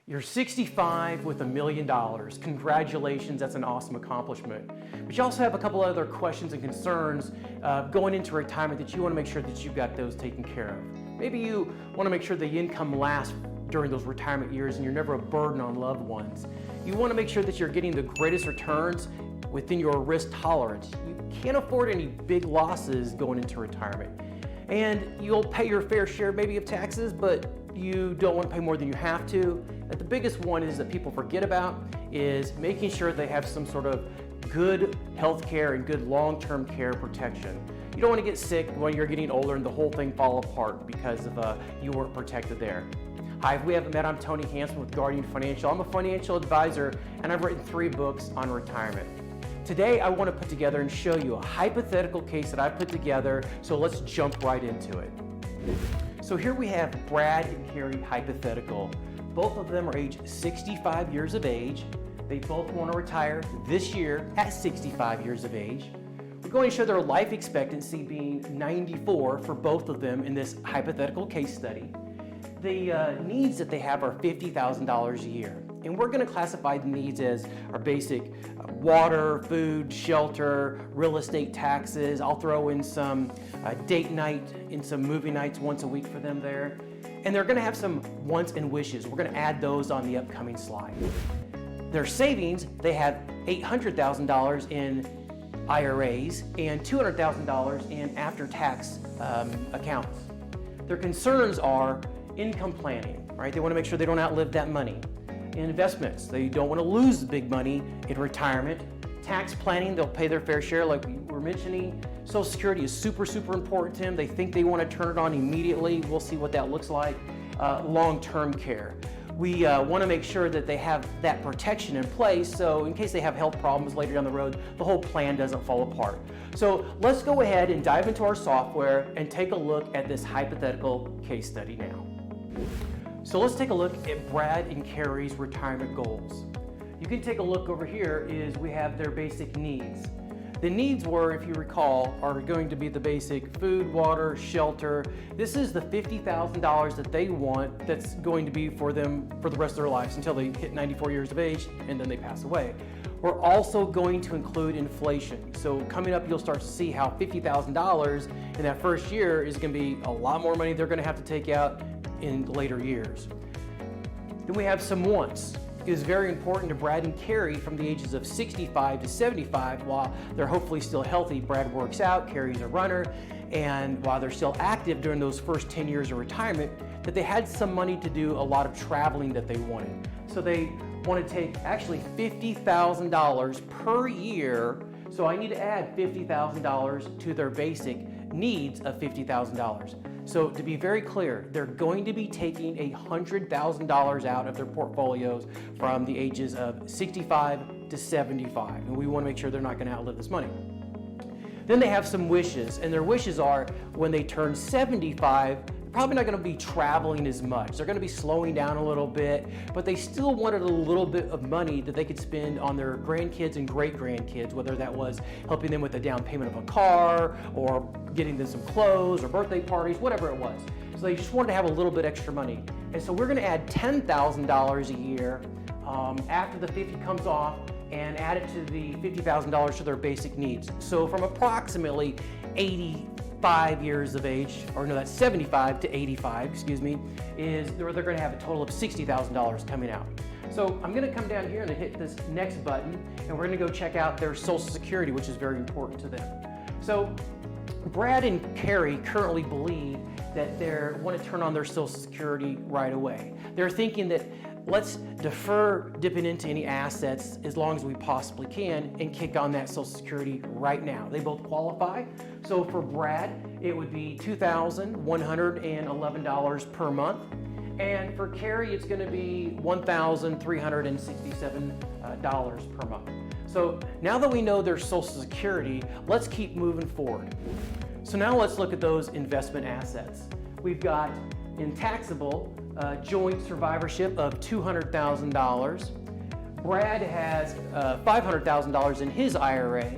You're 65 with $1 million. Congratulations, that's an awesome accomplishment. But you also have a couple other questions and concerns going into retirement that you want to make sure that you've got those taken care of. Maybe you want to make sure the income lasts during those retirement years and you're never a burden on loved ones. You want to make sure that you're getting the greatest returns within your risk tolerance. You can't afford any big losses going into retirement. And you'll pay your fair share maybe of taxes, but you don't want to pay more than you have to. But the biggest one is that people forget about is making sure they have some sort of good health care and good long-term care protection. You don't want to get sick when you're getting older and the whole thing fall apart because of you weren't protected there. Hi, if we haven't met, I'm Tony Hansen with Guardian Financial. I'm a financial advisor and I've written 3 books on retirement. Today I want to put together and show you a hypothetical case that I put together, so let's jump right into it. So here we have Brad and Carrie hypothetical. Both of them are age 65 years of age. They both want to retire this year at 65 years of age. We're going to show their life expectancy being 94 for both of them in this hypothetical case study. The needs that they have are $50,000 a year. And we're going to classify the needs as our basic water, food, shelter, real estate taxes. I'll throw in some date night and some movie nights once a week for them there. And they're going to have some wants and wishes. We're going to add those on the upcoming slide. Their savings, they have $800,000 in IRAs and $200,000 in after-tax accounts. Their concerns are income planning, right? They want to make sure they don't outlive that money. Investments, they don't want to lose big money in retirement. Tax planning, they'll pay their fair share like we were mentioning. Social Security is super important to them. They think they want to turn it on immediately. We'll see what that looks like. Long-term care. We want to make sure that they have that protection in place so in case they have health problems later down the road, the whole plan doesn't fall apart. So let's go ahead and dive into our software and take a look at this hypothetical case study now. So let's take a look at Brad and Carrie's retirement goals. You can take a look over here is we have their basic needs. The needs were, if you recall, are going to be the basic food, water, shelter. This is the $50,000 that they want that's going to be for them for the rest of their lives until they hit 94 years of age and then they pass away. We're also going to include inflation. So coming up, you'll start to see how $50,000 in that first year is going to be a lot more money they're going to have to take out in later years. Then we have some wants. It is very important to Brad and Carrie from the ages of 65 to 75. While they're hopefully still healthy, Brad works out, Carrie's a runner, and while they're still active during those first 10 years of retirement, that they had some money to do a lot of traveling that they wanted. So they want to take actually $50,000 per year. So I need to add $50,000 to their basic needs of $50,000. So to be very clear, they're going to be taking $100,000 out of their portfolios from the ages of 65 to 75. And we want to make sure they're not going to outlive this money. Then they have some wishes, and their wishes are when they turn 75, they're probably not going to be traveling as much. They're going to be slowing down a little bit, but they still wanted a little bit of money that they could spend on their grandkids and great-grandkids, whether that was helping them with the down payment of a car or getting them some clothes or birthday parties, whatever it was. So they just wanted to have a little bit extra money. And so we're going to add $10,000 a year after the 50 comes off and add it to the $50,000 to their basic needs. So from approximately 85 years of age, or no, that's 75 to 85, excuse me, is they're going to have a total of $60,000 coming out. So I'm going to come down here and hit this next button, and we're going to go check out their Social Security, which is very important to them. So Brad and Carrie currently believe that they want to turn on their Social Security right away. They're thinking that let's defer dipping into any assets as long as we possibly can and kick on that Social Security right now. They both qualify. So for Brad, it would be $2,111 per month. And for Carrie, it's going to be $1,367 per month. So now that we know their Social Security, let's keep moving forward. So now let's look at those investment assets. We've got in taxable joint survivorship of $200,000. Brad has $500,000 in his IRA.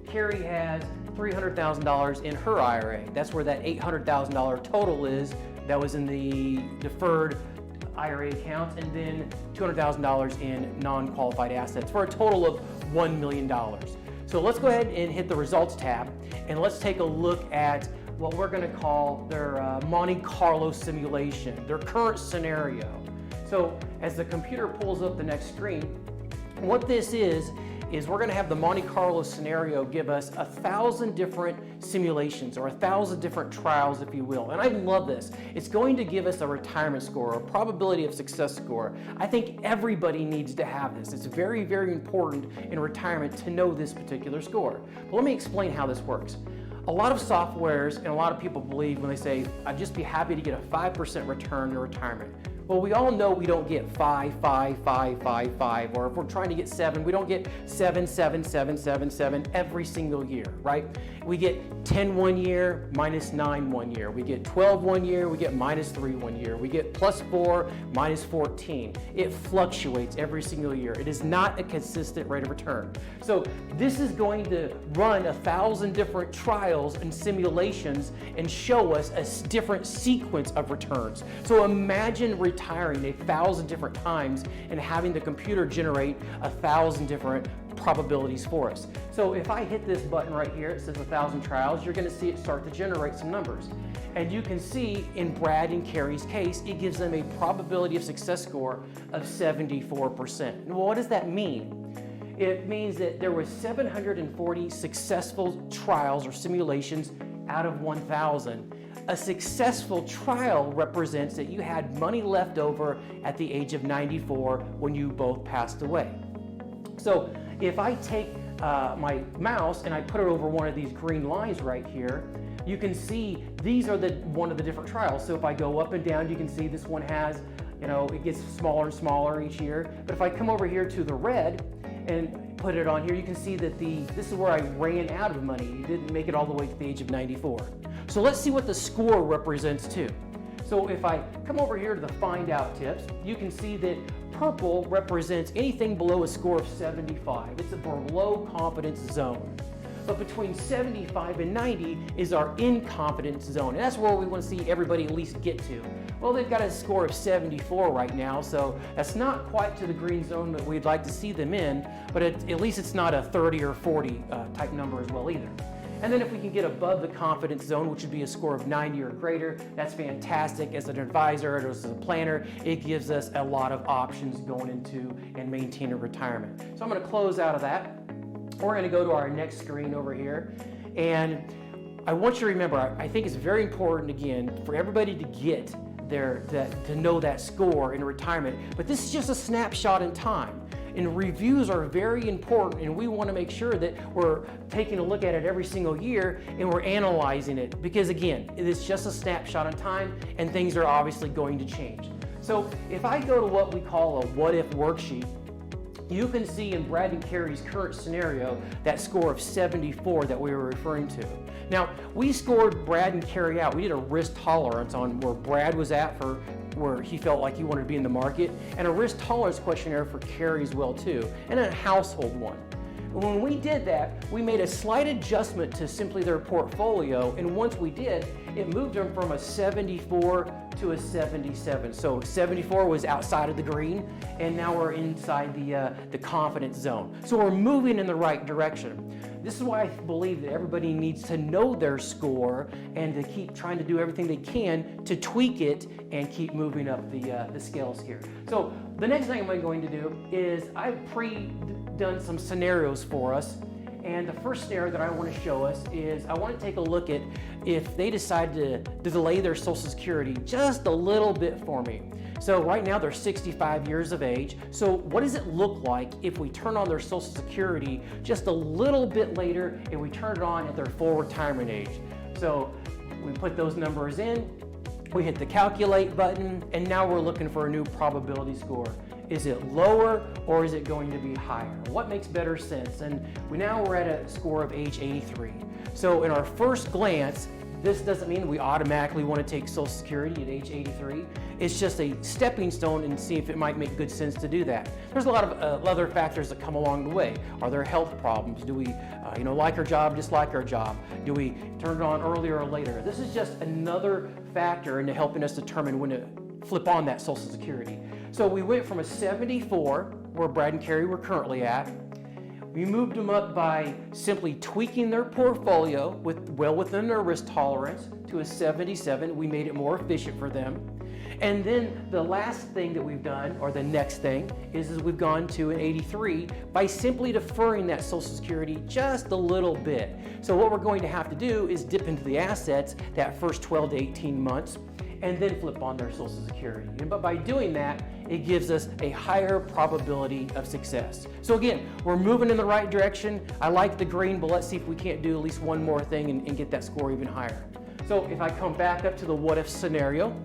Carrie has $300,000 in her IRA. That's where that $800,000 total is that was in the deferred IRA accounts, and then $200,000 in non-qualified assets for a total of $1 million. So let's go ahead and hit the results tab, and let's take a look at what we're going to call their Monte Carlo simulation, their current scenario. So as the computer pulls up the next screen, what this is we're going to have the Monte Carlo scenario give us 1,000 different simulations, or 1,000 different trials, if you will. And I love this. It's going to give us a retirement score, a probability of success score. I think everybody needs to have this. It's very, very important in retirement to know this particular score. But let me explain how this works. A lot of softwares and a lot of people believe when they say, I'd just be happy to get a 5% return in retirement. Well, we all know we don't get 5, 5, 5, 5, 5, or if we're trying to get 7, we don't get 7, 7, 7, 7, 7 every single year, right? We get 10 one year, minus 9 one year. We get 12 one year, we get minus 3 one year. We get plus 4, minus 14. It fluctuates every single year. It is not a consistent rate of return. So this is going to run 1,000 different trials and simulations and show us a different sequence of returns. So imagine retiring 1,000 different times and having the computer generate 1,000 different probabilities for us. So if I hit this button right here, it says 1,000 trials, you're going to see it start to generate some numbers. And you can see in Brad and Carrie's case, it gives them a probability of success score of 74%. Well, what does that mean? It means that there were 740 successful trials or simulations out of 1,000. A successful trial represents that you had money left over at the age of 94 when you both passed away. So if I take my mouse and I put it over one of these green lines right here, you can see these are one of the different trials. So if I go up and down, you can see this one has, it gets smaller and smaller each year. But if I come over here to the red and put it on here, you can see that this is where I ran out of money. You didn't make it all the way to the age of 94. So let's see what the score represents too. So if I come over here to the find out tips, you can see that purple represents anything below a score of 75. It's a below confidence zone. But between 75 and 90 is our in confidence zone. And that's where we want to see everybody at least get to. Well, they've got a score of 74 right now, so that's not quite to the green zone that we'd like to see them in, but at least it's not a 30 or 40 type number as well either. And then if we can get above the confidence zone, which would be a score of 90 or greater, that's fantastic. As an advisor or as a planner, it gives us a lot of options going into and maintaining retirement. So I'm going to close out of that. We're going to go to our next screen over here. And I want you to remember, I think it's very important, again, for everybody to get to know that score in retirement. But this is just a snapshot in time. And reviews are very important, and we want to make sure that we're taking a look at it every single year and we're analyzing it, because again, it is just a snapshot in time and things are obviously going to change. So if I go to what we call a what if worksheet, you can see in Brad and Carrie's current scenario that score of 74 that we were referring to. Now, we scored Brad and Carrie out. We did a risk tolerance on where Brad was at for where he felt like he wanted to be in the market, and a risk tolerance questionnaire for Carrie as well too, and a household one. When we did that, we made a slight adjustment to simply their portfolio, and once we did, it moved them from a 74 to a 77. So 74 was outside of the green, and now we're inside the confidence zone. So we're moving in the right direction. This is why I believe that everybody needs to know their score and to keep trying to do everything they can to tweak it and keep moving up the scales here. So the next thing I'm going to do is I've done some scenarios for us, and the first scenario that I want to show us is I want to take a look at if they decide to delay their Social Security just a little bit for me. So right now they're 65 years of age. So what does it look like if we turn on their Social Security just a little bit later and we turn it on at their full retirement age? So we put those numbers in, we hit the calculate button, and now we're looking for a new probability score. Is it lower or is it going to be higher? What makes better sense? And we're at a score of age 83. So in our first glance, this doesn't mean we automatically want to take Social Security at age 83. It's just a stepping stone and see if it might make good sense to do that. There's a lot of other factors that come along the way. Are there health problems? Do we like our job, dislike our job? Do we turn it on earlier or later? This is just another factor into helping us determine when to flip on that Social Security. So we went from a 74, where Brad and Carrie were currently at. We moved them up by simply tweaking their portfolio well within their risk tolerance to a 77. We made it more efficient for them. And then the last thing that we've done, or the next thing, is we've gone to an 83 by simply deferring that Social Security just a little bit. So what we're going to have to do is dip into the assets that first 12 to 18 months and then flip on their Social Security. But by doing that, it gives us a higher probability of success. So again, we're moving in the right direction. I like the green, but let's see if we can't do at least one more thing and get that score even higher. So if I come back up to the what if scenario,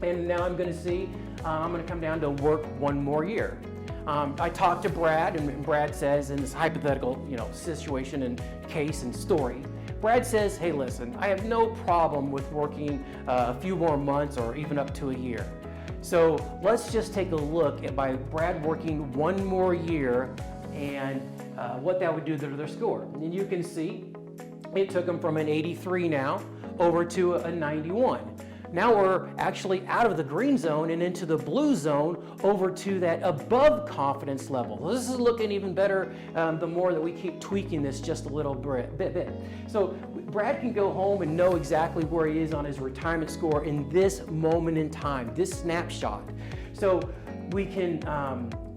and now I'm going to see, I'm going to come down to work one more year. I talked to Brad, and Brad says in this hypothetical, situation and case and story, Brad says, hey, listen, I have no problem with working a few more months or even up to a year. So let's just take a look at by Brad working one more year and what that would do to their score. And you can see it took them from an 83 now over to a 91. Now we're actually out of the green zone and into the blue zone over to that above confidence level. This is looking even better the more that we keep tweaking this just a little bit. So Brad can go home and know exactly where he is on his retirement score in this moment in time, this snapshot. So we can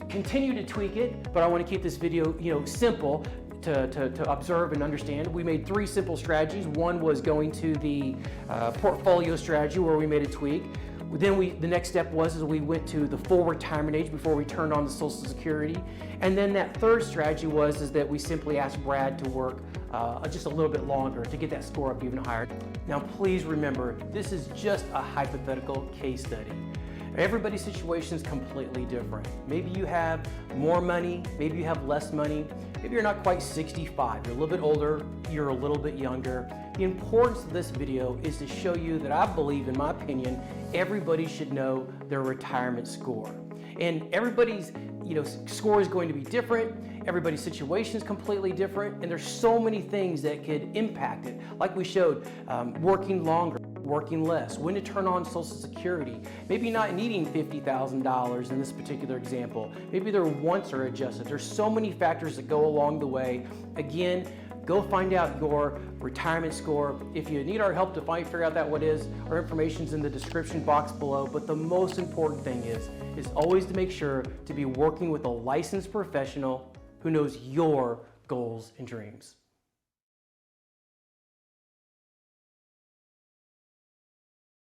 continue to tweak it, but I want to keep this video simple to observe and understand. We made 3 simple strategies. One was going to the portfolio strategy where we made a tweak. Then the next step was we went to the full retirement age before we turned on the Social Security. And then that third strategy was that we simply asked Brad to work just a little bit longer to get that score up even higher. Now please remember, this is just a hypothetical case study. Everybody's situation is completely different. Maybe you have more money, maybe you have less money, maybe you're not quite 65, you're a little bit older, you're a little bit younger. The importance of this video is to show you that I believe, in my opinion, everybody should know their retirement score. And everybody's score is going to be different, everybody's situation is completely different, and there's so many things that could impact it. Like we showed, working longer, working less, when to turn on Social Security, maybe not needing $50,000 in this particular example. Maybe their wants are adjusted. There's so many factors that go along the way. Again, go find out your retirement score. If you need our help to figure out what is, our information's in the description box below. But the most important thing is always to make sure to be working with a licensed professional who knows your goals and dreams.